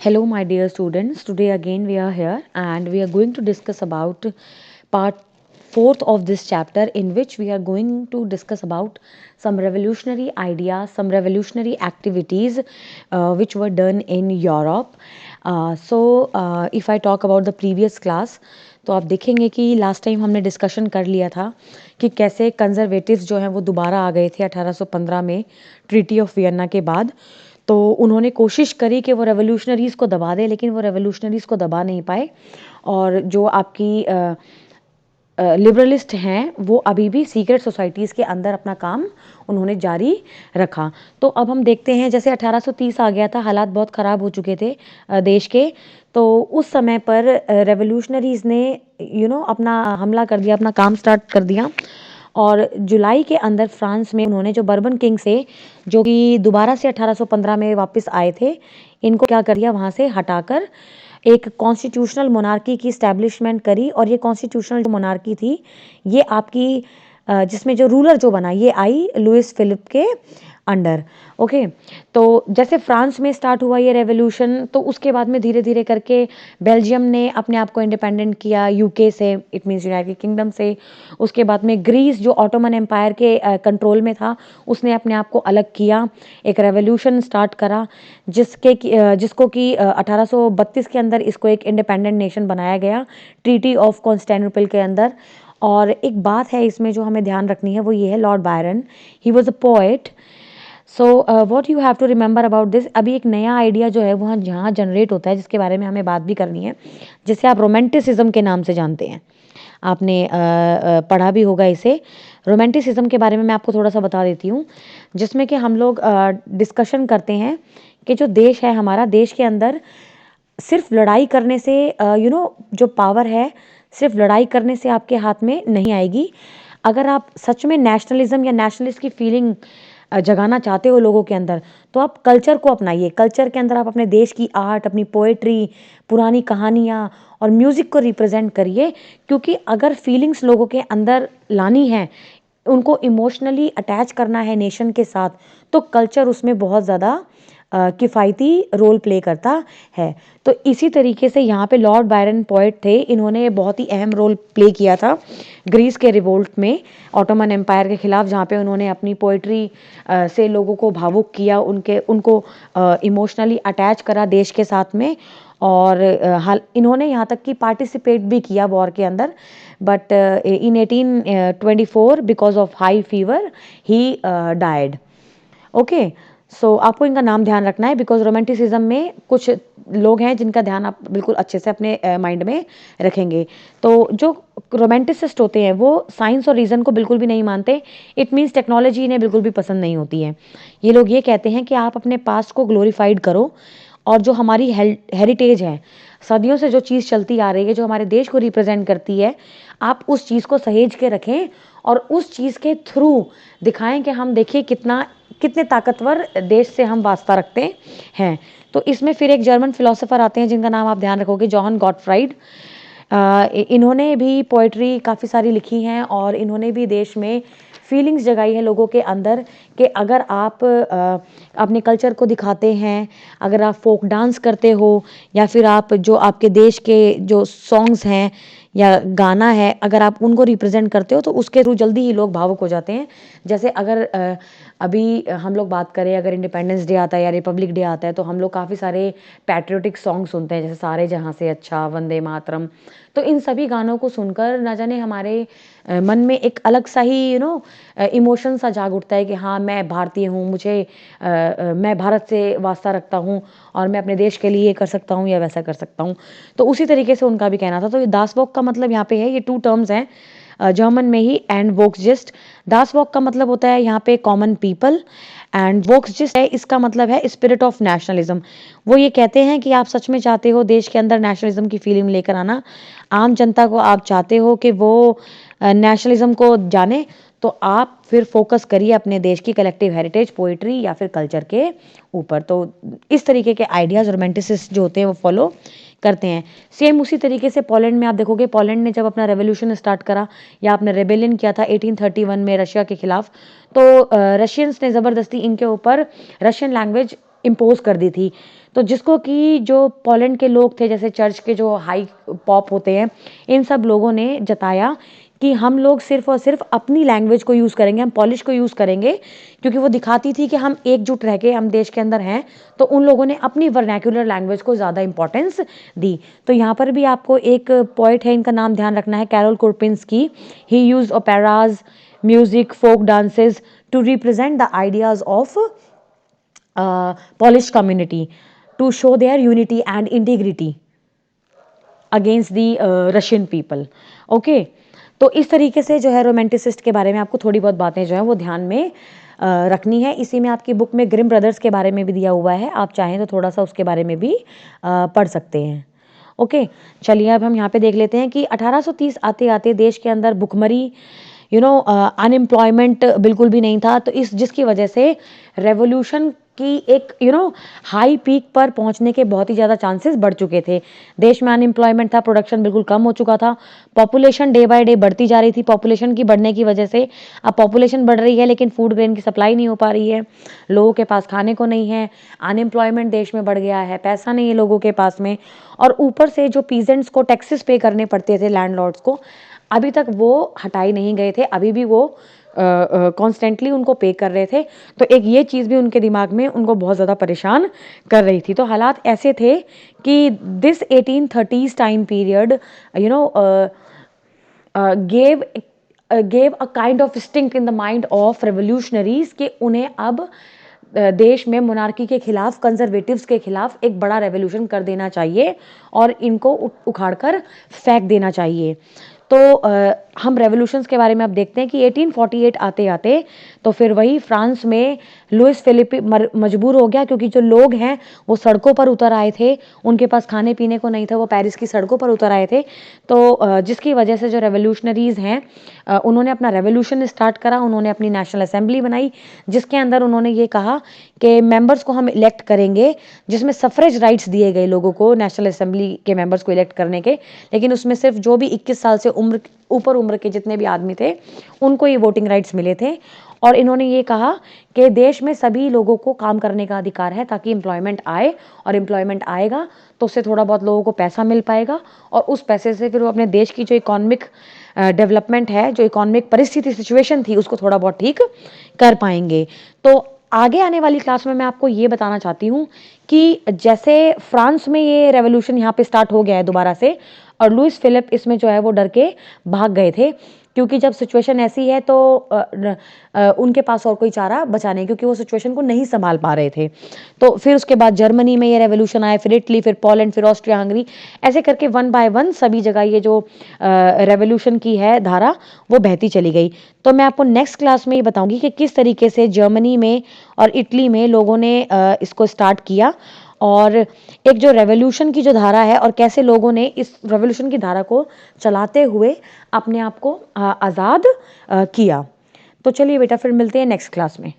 Hello, my dear students. Today again we are here and we are going to discuss about part fourth of this chapter, in which we are going to discuss about some revolutionary ideas, some revolutionary activities which were done in Europe. If I talk about the previous class, तो आप देखेंगे कि last time हमने discussion कर लिया था कि कैसे कंजर्वेटिव्स जो हैं वो दोबारा आ गए थे 1815 में ट्रीटी ऑफ वियना के बाद। तो उन्होंने कोशिश करी कि वो रेवोल्यूशनरीज़ को दबा दें, लेकिन वो रेवोल्यूशनरीज़ को दबा नहीं पाए। और जो आपकी लिबरलिस्ट हैं वो अभी भी सीक्रेट सोसाइटीज़ के अंदर अपना काम उन्होंने जारी रखा। तो अब हम देखते हैं, जैसे 1830 आ गया था, हालात बहुत ख़राब हो चुके थे देश के। तो उस समय पर रेवोल्यूशनरीज़ ने अपना हमला कर दिया, अपना काम स्टार्ट कर दिया। और जुलाई के अंदर फ्रांस में उन्होंने जो बर्बन किंग से, जो कि दोबारा से 1815 में वापस आए थे, इनको क्या कर दिया, वहाँ से हटाकर एक कॉन्स्टिट्यूशनल मोनार्की की इस्टेब्लिशमेंट करी। और ये कॉन्स्टिट्यूशनल जो मोनार्की थी, ये आपकी जिसमें जो रूलर जो बना, ये आई लुइस फिलिप के अंडर। ओके, तो जैसे फ्रांस में स्टार्ट हुआ ये रेवोल्यूशन, तो उसके बाद में धीरे धीरे करके बेल्जियम ने अपने आप को इंडिपेंडेंट किया यूके से, इट मीन्स यूनाइटेड किंगडम से। उसके बाद में ग्रीस जो ऑटोमन एम्पायर के कंट्रोल में था, उसने अपने आप को अलग किया, एक रेवोल्यूशन स्टार्ट करा, जिसको कि 1832 के अंदर इसको एक इंडिपेंडेंट नेशन बनाया गया ट्रीटी ऑफ कॉन्स्टेंटिनोपल के अंदर। और एक बात है इसमें जो हमें ध्यान रखनी है, वो ये है, Lord Byron, he was a poet. So what you have to remember about this, अभी एक नया आइडिया जो है वहाँ जहाँ जनरेट होता है, जिसके बारे में हमें बात भी करनी है, जिसे आप रोमांटिसिज्म के नाम से जानते हैं। आपने पढ़ा भी होगा इसे। रोमांटिसिज्म के बारे में मैं आपको थोड़ा सा बता देती हूँ, जिसमें कि हम लोग डिस्कशन करते हैं कि जो देश है हमारा, देश के अंदर सिर्फ लड़ाई करने से जो पावर है, सिर्फ लड़ाई करने से आपके हाथ में नहीं आएगी। अगर आप सच में नेशनलिज्म या नेशनलिस्ट की फीलिंग जगाना चाहते हो लोगों के अंदर, तो आप कल्चर को अपनाइए। कल्चर के अंदर आप अपने देश की आर्ट, अपनी पोएट्री, पुरानी कहानियाँ और म्यूज़िक को रिप्रेजेंट करिए। क्योंकि अगर फीलिंग्स लोगों के अंदर लानी है, उनको इमोशनली अटैच करना है नेशन के साथ, तो कल्चर उसमें बहुत ज़्यादा किफ़ायती रोल प्ले करता है। तो इसी तरीके से यहाँ पे लॉर्ड बायरन पोएट थे, इन्होंने बहुत ही अहम रोल प्ले किया था ग्रीस के रिवोल्ट में, ऑटोमन एम्पायर के खिलाफ, जहाँ पे उन्होंने अपनी पोएट्री से लोगों को भावुक किया, उनको इमोशनली अटैच करा देश के साथ में। और इन्होंने यहाँ तक कि पार्टिसिपेट भी किया वॉर के अंदर। But in 1824 because of high fever he died. Okay, so आपको इनका नाम ध्यान रखना है, बिकॉज रोमांटिसिज्म में कुछ लोग हैं जिनका ध्यान आप बिल्कुल अच्छे से अपने माइंड में रखेंगे। तो जो रोमांटिसिस्ट होते हैं वो साइंस और रीज़न को बिल्कुल भी नहीं मानते। इट मीन्स टेक्नोलॉजी इन्हें बिल्कुल भी पसंद नहीं होती है। ये लोग ये कहते हैं कि आप अपने पास्ट को ग्लोरीफाइड करो, और जो हमारी हेरिटेज है, सदियों से जो चीज़ चलती आ रही है, जो हमारे देश को रिप्रेजेंट करती है, आप उस चीज़ को सहेज के रखें और उस चीज़ के थ्रू दिखाएं कि हम देखिए कितने ताकतवर देश से हम वास्ता रखते हैं। तो इसमें फिर एक जर्मन फिलोसोफर आते हैं जिनका नाम आप ध्यान रखोगे, जॉन गॉटफ्राइड। इन्होंने भी पोइट्री काफ़ी सारी लिखी हैं, और इन्होंने भी देश में फीलिंग्स जगाई है लोगों के अंदर कि अगर आप अपने कल्चर को दिखाते हैं, अगर आप फोक डांस करते हो, या फिर आप जो आपके देश के जो सॉन्ग्स हैं या गाना है, अगर आप उनको रिप्रेजेंट करते हो, तो उसके थ्रू जल्दी ही लोग भावुक हो जाते हैं। जैसे अगर अभी हम लोग बात करें, अगर इंडिपेंडेंस डे आता है या रिपब्लिक डे आता है, तो हम लोग काफ़ी सारे पैट्रियोटिक सॉन्ग सुनते हैं, जैसे सारे जहाँ से अच्छा, वंदे मातरम। तो इन सभी गानों को सुनकर ना जाने हमारे मन में एक अलग सा ही इमोशन सा जाग उठता है कि हाँ, मैं भारतीय हूँ, मैं भारत से वास्ता रखता हूँ, और मैं अपने देश के लिए ये कर सकता हूँ या वैसा कर सकता हूँ। तो उसी तरीके से उनका भी कहना था। तो ये दास वॉक का मतलब यहाँ पे है, ये 2 टर्म्स हैं जर्मन में ही, एंड वोक्सजिस्ट। दास वॉक का मतलब होता है यहाँ पे कॉमन पीपल, एंड वोक्सजिस्ट है, इसका मतलब है स्पिरिट ऑफ नेशनलिज्म। वो ये कहते हैं कि आप सच में चाहते हो देश के अंदर नेशनलिज्म की फीलिंग लेकर आना, आम जनता को आप चाहते हो कि वो नेशनलिज्म को जाने, तो आप फिर फोकस करिए अपने देश की कलेक्टिव हेरिटेज, पोइट्री या फिर कल्चर के ऊपर। तो इस तरीके के आइडियाज़ रोमांटिसिस्ट जो होते हैं वो फॉलो करते हैं। सेम उसी तरीके से पोलैंड में आप देखोगे, पोलैंड ने जब अपना रेवोल्यूशन स्टार्ट करा, या आपने रेबेलियन किया था 1831 में रशिया के खिलाफ, तो रशियंस ने ज़बरदस्ती इनके ऊपर रशियन लैंग्वेज इम्पोज कर दी थी। तो जिसको कि जो पोलैंड के लोग थे, जैसे चर्च के जो हाई पॉप होते हैं, इन सब लोगों ने जताया कि हम लोग सिर्फ और सिर्फ अपनी लैंग्वेज को यूज़ करेंगे, हम पॉलिश को यूज़ करेंगे, क्योंकि वो दिखाती थी कि हम एकजुट रह के हम देश के अंदर हैं। तो उन लोगों ने अपनी वर्नैक्युलर लैंग्वेज को ज़्यादा इंपॉर्टेंस दी। तो यहाँ पर भी आपको एक पोइट है, इनका नाम ध्यान रखना है, Karol Kurpinski. He use operas, music, folk dances to represent the ideas of Polish community to show their unity and integrity against the Russian people. Okay, तो इस तरीके से जो है रोमांटिसिस्ट के बारे में आपको थोड़ी बहुत बातें जो है वो ध्यान में रखनी है। इसी में आपकी बुक में ग्रिम ब्रदर्स के बारे में भी दिया हुआ है, आप चाहें तो थोड़ा सा उसके बारे में भी पढ़ सकते हैं। ओके, चलिए अब हम यहाँ पे देख लेते हैं कि 1830 आते आते देश के अंदर भुखमरी, अनएम्प्लॉयमेंट बिल्कुल भी नहीं था। तो जिसकी वजह से रेवोल्यूशन की एक हाई पीक पर पहुंचने के बहुत ही ज़्यादा चांसेस बढ़ चुके थे। देश में अनएम्प्लॉयमेंट था, प्रोडक्शन बिल्कुल कम हो चुका था, पॉपुलेशन डे बाय डे बढ़ती जा रही थी। पॉपुलेशन की बढ़ने की वजह से अब पॉपुलेशन बढ़ रही है लेकिन फूड ग्रेन की सप्लाई नहीं हो पा रही है, लोगों के पास खाने को नहीं है, अनएम्प्लॉयमेंट देश में बढ़ गया है, पैसा नहीं है लोगों के पास में, और ऊपर से जो पीजेंट्स को टैक्सेस पे करने पड़ते थे लैंडलॉर्ड्स को, अभी तक वो हटाए नहीं गए थे, अभी भी वो कॉन्स्टेंटली उनको पे कर रहे थे। तो एक ये चीज़ भी उनके दिमाग में उनको बहुत ज़्यादा परेशान कर रही थी। तो हालात ऐसे थे कि this 1830s time period gave a kind of stink in the mind of revolutionaries कि उन्हें अब देश में मोनार्की के खिलाफ, कंजर्वेटिव्स के खिलाफ एक बड़ा रेवोल्यूशन कर देना चाहिए और इनको उखाड़ कर फेंक देना चाहिए। तो हम रेवोल्यूशंस के बारे में अब देखते हैं कि 1848 आते आते तो फिर वही फ्रांस में लुइस फिलिप मजबूर हो गया, क्योंकि जो लोग हैं वो सड़कों पर उतर आए थे, उनके पास खाने पीने को नहीं था, वो पेरिस की सड़कों पर उतर आए थे। तो जिसकी वजह से जो रेवोल्यूशनरीज हैं उन्होंने अपना रेवोल्यूशन स्टार्ट करा, उन्होंने अपनी नेशनल असेंबली बनाई, जिसके अंदर उन्होंने ये कहा कि मेंबर्स को हम इलेक्ट करेंगे, जिसमें सफरेज राइट्स दिए गए लोगों को नेशनल असेंबली के मेंबर्स को इलेक्ट करने के, लेकिन उसमें सिर्फ जो भी 21 साल से ऊपर उम्र के जितने भी आदमी थे उनको ये वोटिंग राइट्स मिले थे। और इन्होंने ये कहा कि देश में सभी लोगों को काम करने का अधिकार है ताकि एम्प्लॉयमेंट आए, और एम्प्लॉयमेंट आएगा तो उससे थोड़ा बहुत लोगों को पैसा मिल पाएगा, और उस पैसे से फिर वो अपने देश की जो इकोनॉमिक डेवलपमेंट है, जो इकोनॉमिक परिस्थिति सिचुएशन थी, उसको थोड़ा बहुत ठीक कर पाएंगे। तो आगे आने वाली क्लास में मैं आपको ये बताना चाहती हूँ कि जैसे फ्रांस में ये रेवोल्यूशन यहाँ पे स्टार्ट हो गया है दोबारा से, और लुइस फिलिप इसमें जो है वो डर के भाग गए थे, क्योंकि जब सिचुएशन ऐसी है तो उनके पास और कोई चारा बचा नहीं, क्योंकि वो सिचुएशन को नहीं संभाल पा रहे थे। तो फिर उसके बाद जर्मनी में ये रेवोल्यूशन आया, फिर इटली, फिर पोलैंड, फिर ऑस्ट्रिया हंगरी, ऐसे करके वन बाय वन सभी जगह ये जो रेवोल्यूशन की है धारा वो बहती चली गई। तो मैं आपको नेक्स्ट क्लास में ये बताऊंगी कि किस तरीके से जर्मनी में और इटली में लोगों ने इसको स्टार्ट किया, और एक जो रेवोल्यूशन की जो धारा है और कैसे लोगों ने इस रेवोल्यूशन की धारा को चलाते हुए अपने आप को आज़ाद किया। तो चलिए बेटा, फिर मिलते हैं नेक्स्ट क्लास में।